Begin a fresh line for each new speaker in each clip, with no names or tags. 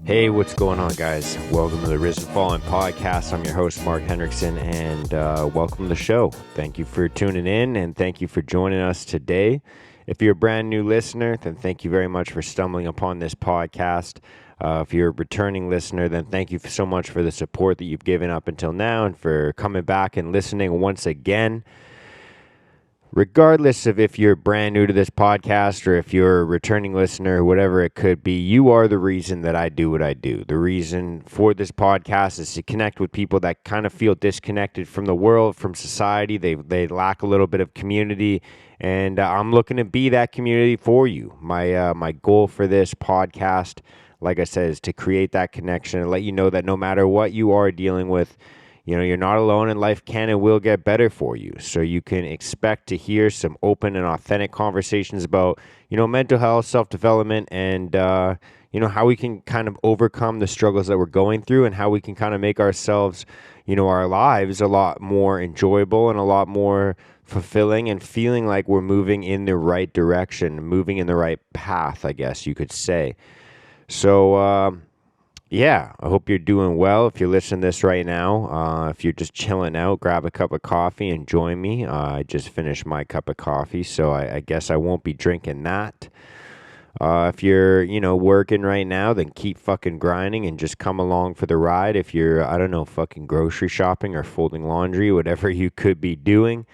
Hey, what's going on, guys? Welcome to the Risen Fallen podcast. I'm your host, Mark Hendrickson, and welcome to the show. Thank you for tuning in, and thank you for joining us today. If you're a brand new listener, then thank you very much for stumbling upon this podcast. If you're a returning listener, then thank you so much for the support that you've given up until now and for coming back and listening once again. Regardless of if you're brand new to this podcast or if you're a returning listener, whatever it could be, you are the reason that I do what I do. The reason for this podcast is to connect with people that kind of feel disconnected from the world, from society. They lack a little bit of community, and I'm looking to be that community for you. My goal for this podcast, like I said, is to create that connection and let you know that no matter what you are dealing with, you're not alone, and life can and will get better for you. So you can expect to hear some open and authentic conversations about, mental health, self-development, and, how we can kind of overcome the struggles that we're going through and how we can kind of make ourselves, our lives a lot more enjoyable and a lot more fulfilling and feeling like we're moving in the right direction, moving in the right path, I guess you could say. So, yeah, I hope you're doing well. If you're listening to this right now, if you're just chilling out, grab a cup of coffee and join me. I just finished my cup of coffee, so I guess I won't be drinking that. If you're, working right now, then keep fucking grinding and just come along for the ride. If you're, fucking grocery shopping or folding laundry, whatever you could be doing,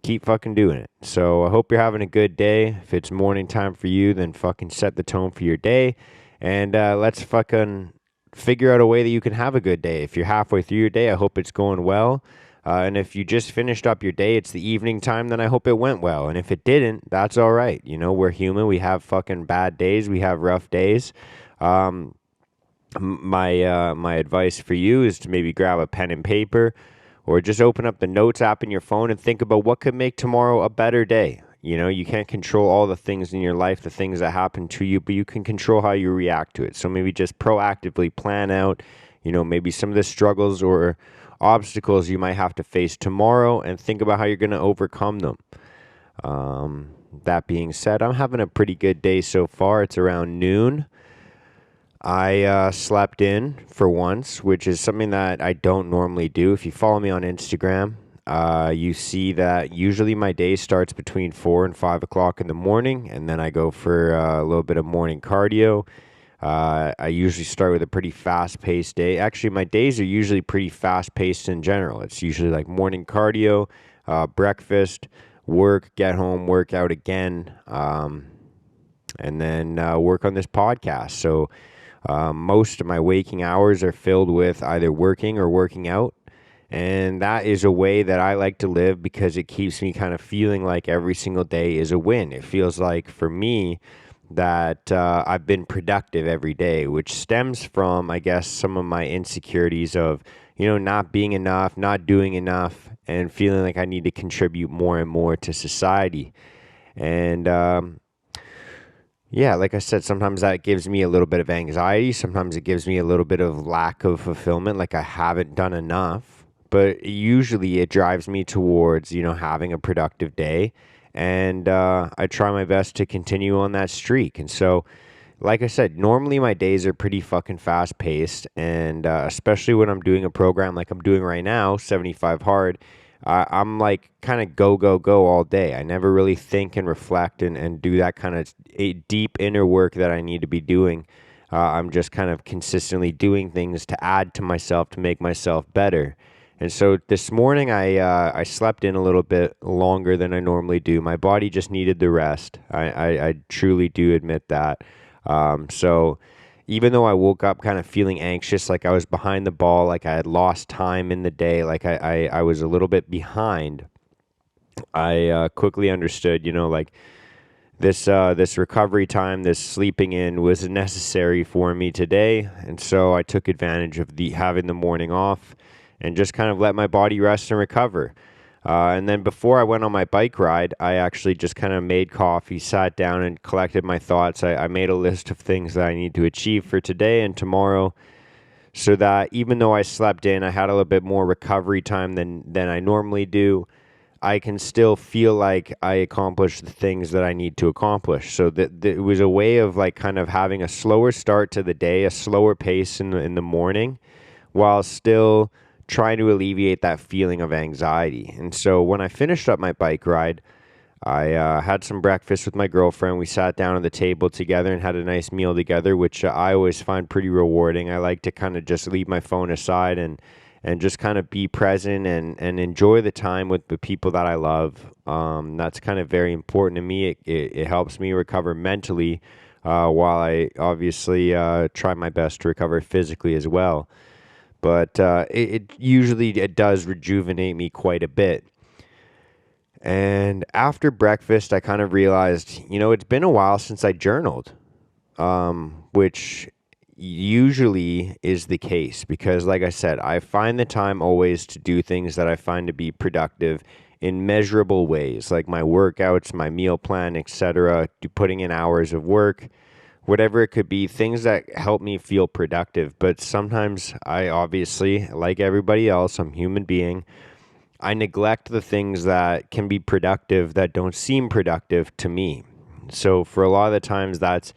keep fucking doing it. So I hope you're having a good day. If it's morning time for you, then fucking set the tone for your day. And let's fucking figure out a way that you can have a good day. If you're halfway through your day, I hope it's going well. And if you just finished up your day, it's the evening time, then I hope it went well. And if it didn't, that's all right. We're human. We have fucking bad days. We have rough days. My advice for you is to maybe grab a pen and paper or just open up the notes app in your phone and think about what could make tomorrow a better day. You can't control all the things in your life, the things that happen to you, but you can control how you react to it. So maybe just proactively plan out, maybe some of the struggles or obstacles you might have to face tomorrow and think about how you're going to overcome them. That being said, I'm having a pretty good day so far. It's around noon. I slept in for once, which is something that I don't normally do. If you follow me on Instagram, you see that usually my day starts between 4 and 5 o'clock in the morning, and then I go for a little bit of morning cardio. I usually start with a pretty fast-paced day. Actually, my days are usually pretty fast-paced in general. It's usually like morning cardio, breakfast, work, get home, work out again, and then work on this podcast. So most of my waking hours are filled with either working or working out. And that is a way that I like to live because it keeps me kind of feeling like every single day is a win. It feels like for me that I've been productive every day, which stems from, I guess, some of my insecurities of, not being enough, not doing enough, and feeling like I need to contribute more and more to society. And yeah, like I said, sometimes that gives me a little bit of anxiety. Sometimes it gives me a little bit of lack of fulfillment, like I haven't done enough. But usually it drives me towards, having a productive day. And I try my best to continue on that streak. And so, like I said, normally my days are pretty fucking fast paced. And especially when I'm doing a program like I'm doing right now, 75 Hard, I'm like kind of go all day. I never really think and reflect and do that kind of deep inner work that I need to be doing. I'm just kind of consistently doing things to add to myself, to make myself better. And so this morning I slept in a little bit longer than I normally do. My body just needed the rest. I truly do admit that. So even though I woke up kind of feeling anxious, like I was behind the ball, like I had lost time in the day, like I was a little bit behind, I quickly understood, like this recovery time, this sleeping in was necessary for me today. And so I took advantage of having the morning off and just kind of let my body rest and recover. And then before I went on my bike ride, I actually just kind of made coffee, sat down and collected my thoughts. I made a list of things that I need to achieve for today and tomorrow so that even though I slept in, I had a little bit more recovery time than I normally do. I can still feel like I accomplished the things that I need to accomplish. So that it was a way of like kind of having a slower start to the day, a slower pace in the morning, while still trying to alleviate that feeling of anxiety. And so when I finished up my bike ride, I had some breakfast with my girlfriend. We sat down at the table together and had a nice meal together, which I always find pretty rewarding. I like to kind of just leave my phone aside and just kind of be present and enjoy the time with the people that I love. That's kind of very important to me. It helps me recover mentally while I obviously try my best to recover physically as well. But it does rejuvenate me quite a bit. And after breakfast, I kind of realized, it's been a while since I journaled, which usually is the case because, like I said, I find the time always to do things that I find to be productive in measurable ways, like my workouts, my meal plan, etc., putting in hours of work, whatever it could be, things that help me feel productive. But sometimes I obviously, like everybody else, I'm a human being. I neglect the things that can be productive that don't seem productive to me. So for a lot of the times that's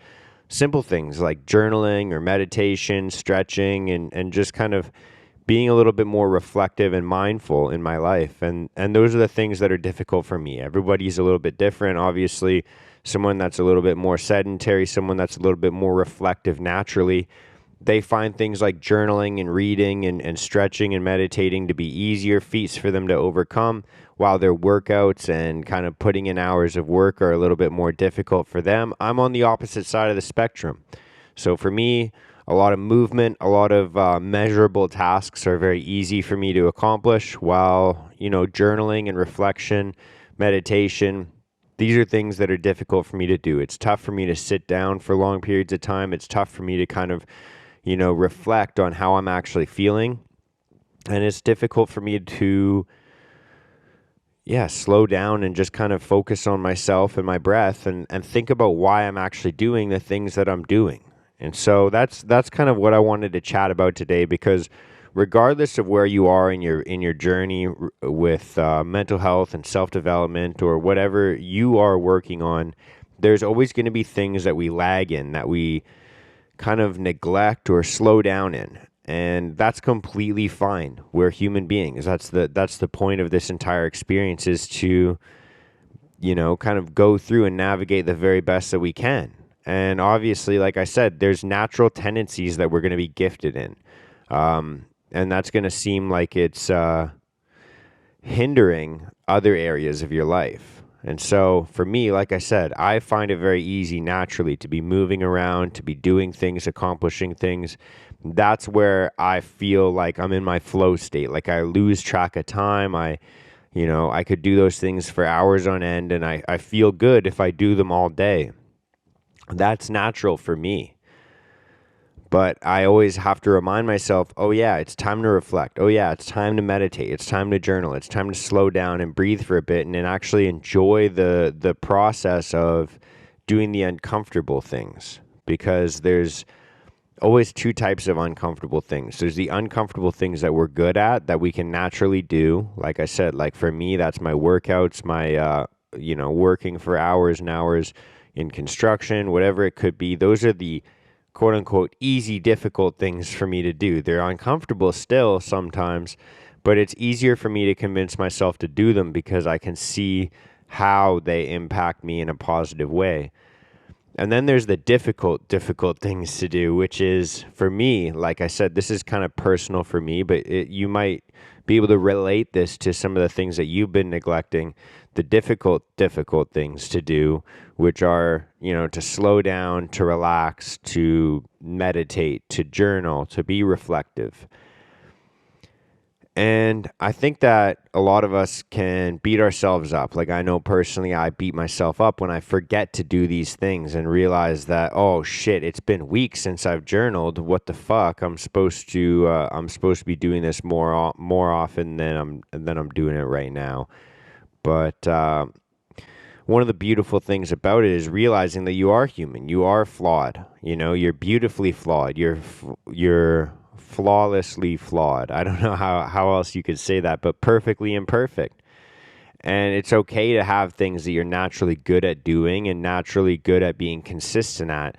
simple things like journaling or meditation, stretching, and just kind of being a little bit more reflective and mindful in my life. And those are the things that are difficult for me. Everybody's a little bit different. Obviously, someone that's a little bit more sedentary, someone that's a little bit more reflective naturally, they find things like journaling and reading and stretching and meditating to be easier feats for them to overcome, while their workouts and kind of putting in hours of work are a little bit more difficult for them. I'm on the opposite side of the spectrum. So for me, a lot of movement, a lot of measurable tasks are very easy for me to accomplish, while, journaling and reflection, meditation, these are things that are difficult for me to do. It's tough for me to sit down for long periods of time. It's tough for me to kind of reflect on how I'm actually feeling. And it's difficult for me to, slow down and just kind of focus on myself and my breath and think about why I'm actually doing the things that I'm doing. And so that's kind of what I wanted to chat about today, because regardless of where you are in your journey with mental health and self-development or whatever you are working on, there's always going to be things that we lag in, that we kind of neglect or slow down in, and that's completely fine. We're human beings. That's the point of this entire experience, is to kind of go through and navigate the very best that we can. And obviously, like I said, there's natural tendencies that we're going to be gifted in, and that's going to seem like it's hindering other areas of your life. And so for me, like I said, I find it very easy naturally to be moving around, to be doing things, accomplishing things. That's where I feel like I'm in my flow state. Like I lose track of time. I could do those things for hours on end, and I feel good if I do them all day. That's natural for me. But I always have to remind myself, oh yeah, it's time to reflect. Oh yeah, it's time to meditate. It's time to journal. It's time to slow down and breathe for a bit and actually enjoy the process of doing the uncomfortable things. Because there's always two types of uncomfortable things. There's the uncomfortable things that we're good at, that we can naturally do. Like I said, like for me, that's my workouts, my, working for hours and hours in construction, whatever it could be. Those are the quote unquote easy, difficult things for me to do. They're uncomfortable still sometimes, but it's easier for me to convince myself to do them because I can see how they impact me in a positive way. And then there's the difficult things to do, which is, for me, like I said, this is kind of personal for me, but you might be able to relate this to some of the things that you've been neglecting. The difficult things to do, which are, to slow down, to relax, to meditate, to journal, to be reflective. And I think that a lot of us can beat ourselves up. Like I know personally, I beat myself up when I forget to do these things and realize that, oh shit, it's been weeks since I've journaled. What the fuck? I'm supposed to be doing this more often than I'm doing it right now. But one of the beautiful things about it is realizing that you are human. You are flawed. You're beautifully flawed. You're flawlessly flawed. I don't know how else you could say that, but perfectly imperfect. And it's okay to have things that you're naturally good at doing and naturally good at being consistent at.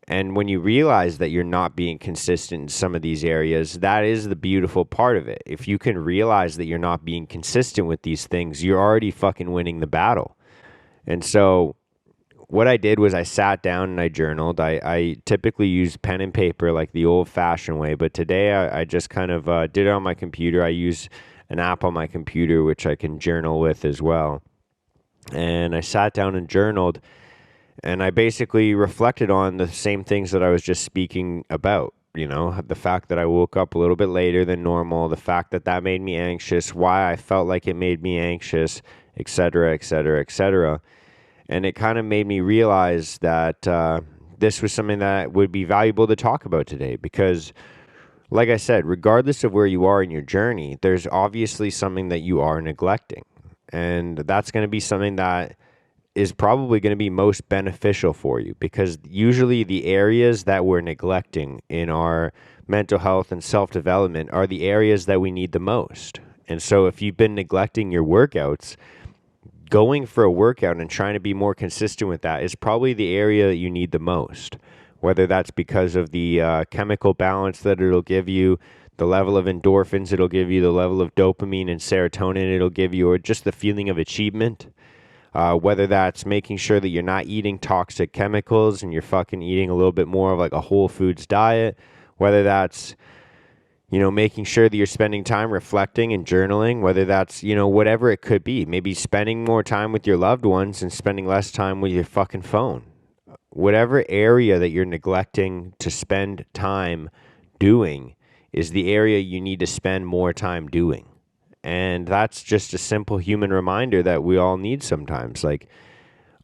And when you realize that you're not being consistent in some of these areas, that is the beautiful part of it. If you can realize that you're not being consistent with these things, you're already fucking winning the battle. And so what I did was I sat down and I journaled. I typically use pen and paper like the old fashioned way, but today I just kind of did it on my computer. I use an app on my computer which I can journal with as well. And I sat down and journaled, and I basically reflected on the same things that I was just speaking about. You know, the fact that I woke up a little bit later than normal, the fact that that made me anxious, why I felt like it made me anxious, etc., etc., etc. And it kind of made me realize that this was something that would be valuable to talk about today because, like I said, regardless of where you are in your journey, there's obviously something that you are neglecting. And that's going to be something that is probably going to be most beneficial for you because usually the areas that we're neglecting in our mental health and self-development are the areas that we need the most. And so if you've been neglecting your workouts, going for a workout and trying to be more consistent with that is probably the area that you need the most, whether that's because of the chemical balance that it'll give you, the level of endorphins it'll give you, the level of dopamine and serotonin it'll give you, or just the feeling of achievement. Whether that's making sure that you're not eating toxic chemicals and you're fucking eating a little bit more of like a whole foods diet, whether that's, you know, making sure that you're spending time reflecting and journaling, whether that's, you know, whatever it could be, maybe spending more time with your loved ones and spending less time with your fucking phone. Whatever area that you're neglecting to spend time doing is the area you need to spend more time doing. And that's just a simple human reminder that we all need sometimes. Like,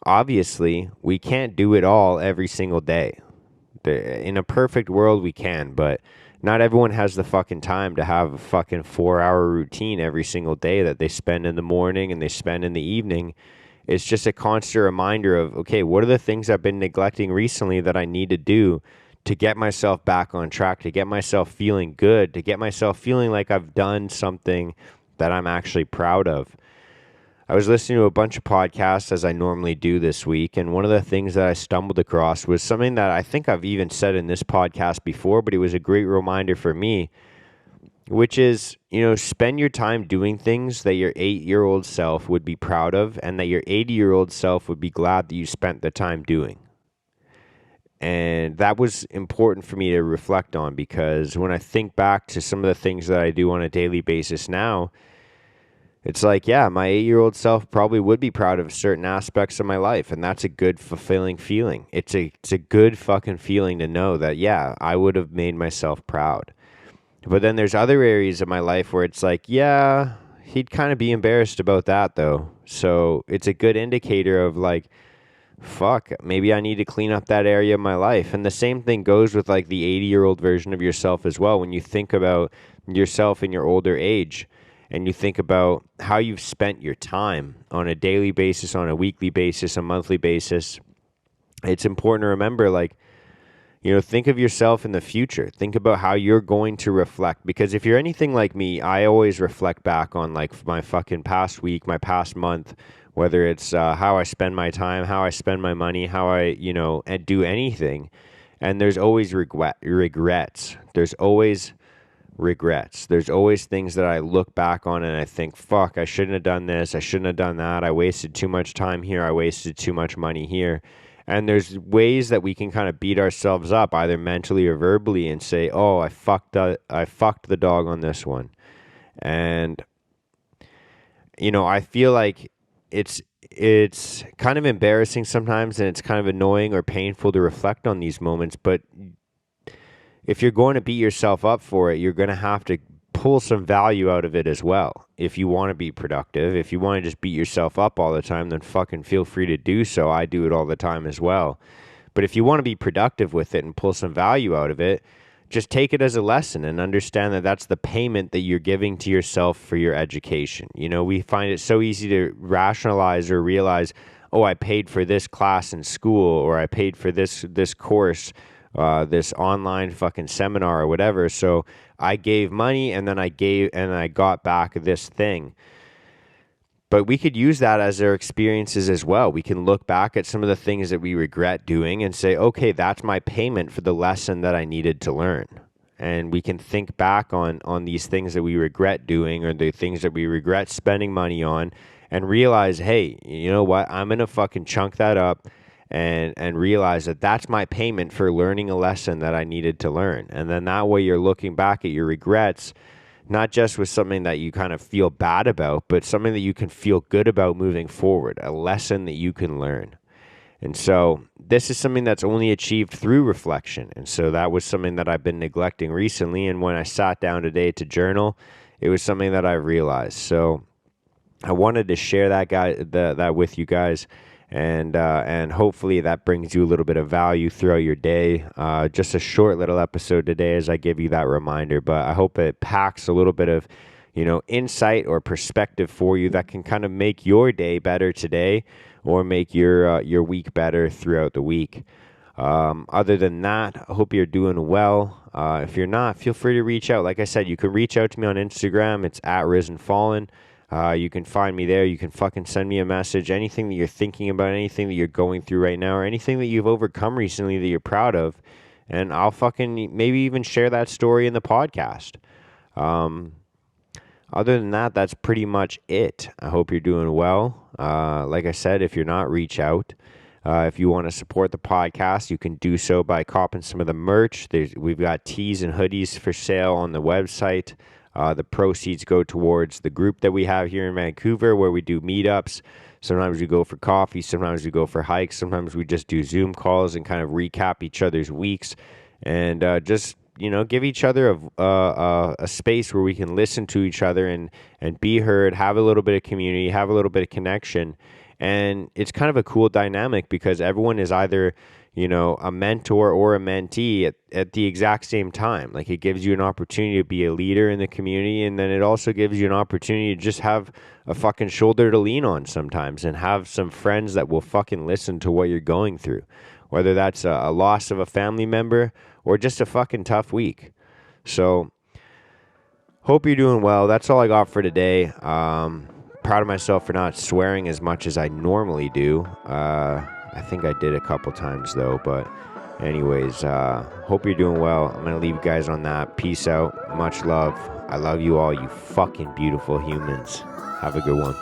obviously, we can't do it all every single day. In a perfect world, we can, but not everyone has the fucking time to have a fucking 4-hour routine every single day that they spend in the morning and they spend in the evening. It's just a constant reminder of, okay, what are the things I've been neglecting recently that I need to do to get myself back on track, to get myself feeling good, to get myself feeling like I've done something that I'm actually proud of. I was listening to a bunch of podcasts as I normally do this week, and one of the things that I stumbled across was something that I think I've even said in this podcast before, but it was a great reminder for me, which is, you know, spend your time doing things that your 8-year-old self would be proud of and that your 80-year-old self would be glad that you spent the time doing. And that was important for me to reflect on because when I think back to some of the things that I do on a daily basis now, it's like, yeah, my 8-year-old self probably would be proud of certain aspects of my life, and that's a good, fulfilling feeling. It's a good fucking feeling to know that, yeah, I would have made myself proud. But then there's other areas of my life where it's like, yeah, he'd kind of be embarrassed about that, though. So it's a good indicator of like, fuck, maybe I need to clean up that area of my life. And the same thing goes with like the 80-year-old version of yourself as well. When you think about yourself in your older age, and you think about how you've spent your time on a daily basis, on a weekly basis, a monthly basis, it's important to remember, like, you know, think of yourself in the future. Think about how you're going to reflect. Because if you're anything like me, I always reflect back on, like, my fucking past week, my past month, whether it's how I spend my time, how I spend my money, how I, you know, do anything. And there's always regrets. There's always regrets. There's always things that I look back on and I think, fuck, I shouldn't have done this. I shouldn't have done that. I wasted too much time here. I wasted too much money here. And there's ways that we can kind of beat ourselves up, either mentally or verbally, and say, oh, I fucked the dog on this one. And, you know, I feel like it's kind of embarrassing sometimes, and it's kind of annoying or painful to reflect on these moments, but if you're going to beat yourself up for it, you're going to have to pull some value out of it as well. If you want to be productive, if you want to just beat yourself up all the time, then fucking feel free to do so. I do it all the time as well. But if you want to be productive with it and pull some value out of it, just take it as a lesson and understand that that's the payment that you're giving to yourself for your education. You know, we find it so easy to rationalize or realize, oh, I paid for this class in school, or I paid for this course, this online fucking seminar or whatever. So I gave money and then I got back this thing. But we could use that as our experiences as well. We can look back at some of the things that we regret doing and say, okay, that's my payment for the lesson that I needed to learn. And we can think back on these things that we regret doing or the things that we regret spending money on and realize, hey, you know what? I'm going to fucking chunk that up and realize that that's my payment for learning a lesson that I needed to learn. And then that way you're looking back at your regrets, not just with something that you kind of feel bad about, but something that you can feel good about moving forward, a lesson that you can learn. And so this is something that's only achieved through reflection. And so that was something that I've been neglecting recently. And when I sat down today to journal, it was something that I realized. So I wanted to share that with you guys. And hopefully that brings you a little bit of value throughout your day. Just a short little episode today as I give you that reminder, but I hope it packs a little bit of, insight or perspective for you that can kind of make your day better today or make your week better throughout the week. Other than that, I hope you're doing well. If you're not, feel free to reach out. Like I said, you can reach out to me on Instagram. It's @RisenFallen. You can find me there. You can fucking send me a message. Anything that you're thinking about, anything that you're going through right now, or anything that you've overcome recently that you're proud of. And I'll fucking maybe even share that story in the podcast. Other than that, that's pretty much it. I hope you're doing well. Like I said, if you're not, reach out. If you want to support the podcast, you can do so by copping some of the merch. We've got tees and hoodies for sale on the website. The proceeds go towards the group that we have here in Vancouver where we do meetups. Sometimes we go for coffee. Sometimes we go for hikes. Sometimes we just do Zoom calls and kind of recap each other's weeks and just, give each other a space where we can listen to each other and be heard, have a little bit of community, have a little bit of connection. And it's kind of a cool dynamic because everyone is either a mentor or a mentee at the exact same time. Like it gives you an opportunity to be a leader in the community. And then it also gives you an opportunity to just have a fucking shoulder to lean on sometimes and have some friends that will fucking listen to what you're going through, whether that's a loss of a family member or just a fucking tough week. So hope you're doing well. That's all I got for today. Proud of myself for not swearing as much as I normally do. I think I did a couple times though, but anyways, hope you're doing well. I'm going to leave you guys on that. Peace out. Much love. I love you all, you fucking beautiful humans. Have a good one.